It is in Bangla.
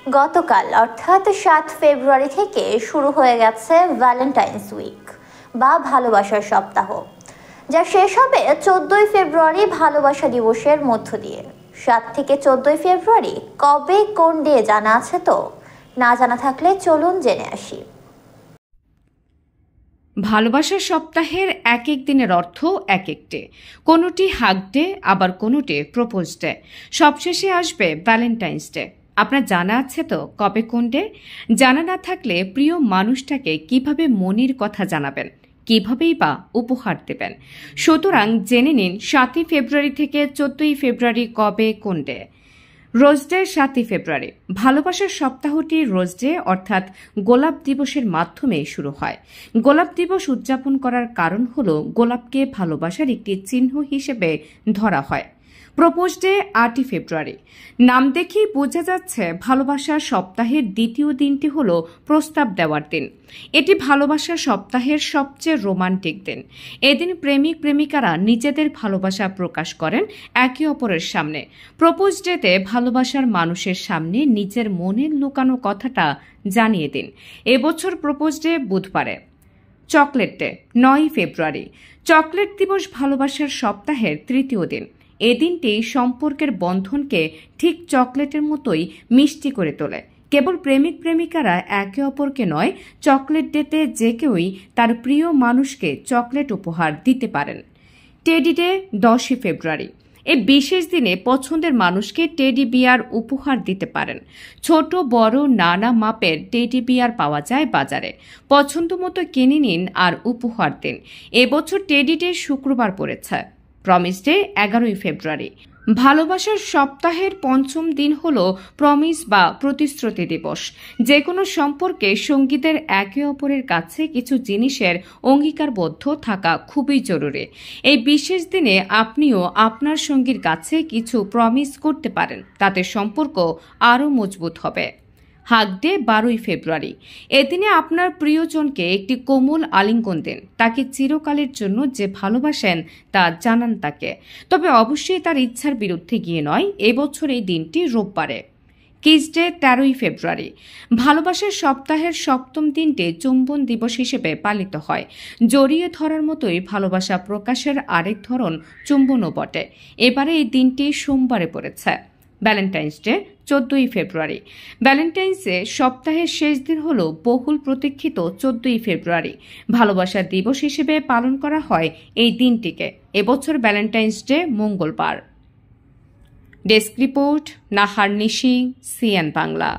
গতকাল অর্থাৎ ৭ ফেব্রুয়ারি থেকে শুরু হয়ে গেছে ভ্যালেন্টাইন্স উইক বা ভালোবাসার সপ্তাহ, যা শেষ হবে ১৪ই ফেব্রুয়ারি ভালোবাসা দিবসের মধ্য দিয়ে। ৭ থেকে ১৪ই ফেব্রুয়ারি কবে কোন ডে জানা আছে তো? না জানা থাকলে চলুন জেনে আসি। ভালোবাসার সপ্তাহের এক এক দিনের অর্থ এক একটি, কোনোটি হাগ ডে আবার কোনোটি প্রপোজ ডে, সবশেষে আসবে ভ্যালেন্টাইন্স ডে। আপনার জানা আছে তো কবে কোন ডে? জানা না থাকলে প্রিয় মানুষটাকে কিভাবে মনের কথা জানাবেন, কিভাবেই বা উপহার দেবেন? সুতরাং জেনে নিন ৭ই ফেব্রুয়ারি থেকে ১৪ই ফেব্রুয়ারি কবে কোন ডে। রোজ ডে ৭ই ফেব্রুয়ারি। ভালোবাসার সপ্তাহটি রোজ ডে অর্থাৎ গোলাপ দিবসের মাধ্যমে শুরু হয়। গোলাপ দিবস উদযাপন করার কারণ হল গোলাপকে ভালোবাসার একটি চিহ্ন হিসেবে ধরা হয়। প্রপোজ ডে ৮ই ফেব্রুয়ারি। নাম দেখেই বোঝা যাচ্ছে ভালোবাসার সপ্তাহের দ্বিতীয় দিনটি হল প্রস্তাব দেওয়ার দিন। এটি ভালোবাসার সপ্তাহের সবচেয়ে রোমান্টিক দিন। এদিন প্রেমিক প্রেমিকারা নিজেদের ভালোবাসা প্রকাশ করেন একে অপরের সামনে। প্রপোজ ডেতে ভালোবাসার মানুষের সামনে নিজের মনের লুকানো কথাটা জানিয়ে দিন। এবছর প্রপোজ ডে বুধবারে। চকলেট ডে ৯ই ফেব্রুয়ারি। চকলেট দিবস ভালোবাসার সপ্তাহের তৃতীয় দিন। এ দিনটি সম্পর্কের বন্ধনকে ঠিক চকলেটের মতোই মিষ্টি করে তোলে। কেবল প্রেমিক প্রেমিকারা একে অপরকে নয়, চকলেট ডেতে যে কেউই তার প্রিয় মানুষকে চকলেট উপহার দিতে পারেন। টেডি ডে ১০ই ফেব্রুয়ারি। এই বিশেষ দিনে পছন্দের মানুষকে টেডি বিয়ার উপহার দিতে পারেন। ছোট বড় নানা মাপের টেডি বিয়ার পাওয়া যায় বাজারে। পছন্দ মতো কিনে নিন আর উপহার দিন। এবছর টেডি ডে শুক্রবার পড়েছে। প্রমিস ডে ১১ই ফেব্রুয়ারি। ভালোবাসার সপ্তাহের পঞ্চম দিন হল প্রমিস বা প্রতিশ্রুতি দিবস। যে কোনো সম্পর্কে সঙ্গীদের একে অপরের কাছে কিছু জিনিসের অঙ্গীকারবদ্ধ থাকা খুবই জরুরি। এই বিশেষ দিনে আপনিও আপনার সঙ্গীর কাছে কিছু প্রমিস করতে পারেন, তাতে সম্পর্ক আরও মজবুত হবে। হাগ ডে ১২ই ফেব্রুয়ারি। এদিনে আপনার প্রিয়জনকে একটি কোমল আলিঙ্গন দিন। তাকে চিরকালের জন্য যে ভালোবাসেন তা জানান তাকে, তবে অবশ্যই তার ইচ্ছার বিরুদ্ধে গিয়ে নয়। এবছর এই দিনটি রোববারে। কিস ডে ১৩ই ফেব্রুয়ারি। ভালোবাসার সপ্তাহের সপ্তম দিনটি চুম্বন দিবস হিসেবে পালিত হয়। জড়িয়ে ধরার মতোই ভালোবাসা প্রকাশের আরেক ধরন চুম্বনও বটে। এবারে এই দিনটি সোমবারে পড়েছে। ভ্যালেন্টাইন্স ডে ১৪ই ফেব্রুয়ারি। ভ্যালেন্টাইন্স ডে সপ্তাহের শেষ দিন হল বহুল প্রতীক্ষিত ১৪ই ফেব্রুয়ারি। ভালোবাসার দিবস হিসেবে পালন করা হয় এই দিনটিকে। এবছর ভ্যালেন্টাইন্স ডে মঙ্গলবার। ডেস্ক রিপোর্ট, নাহার নিশি, সিএন বাংলা।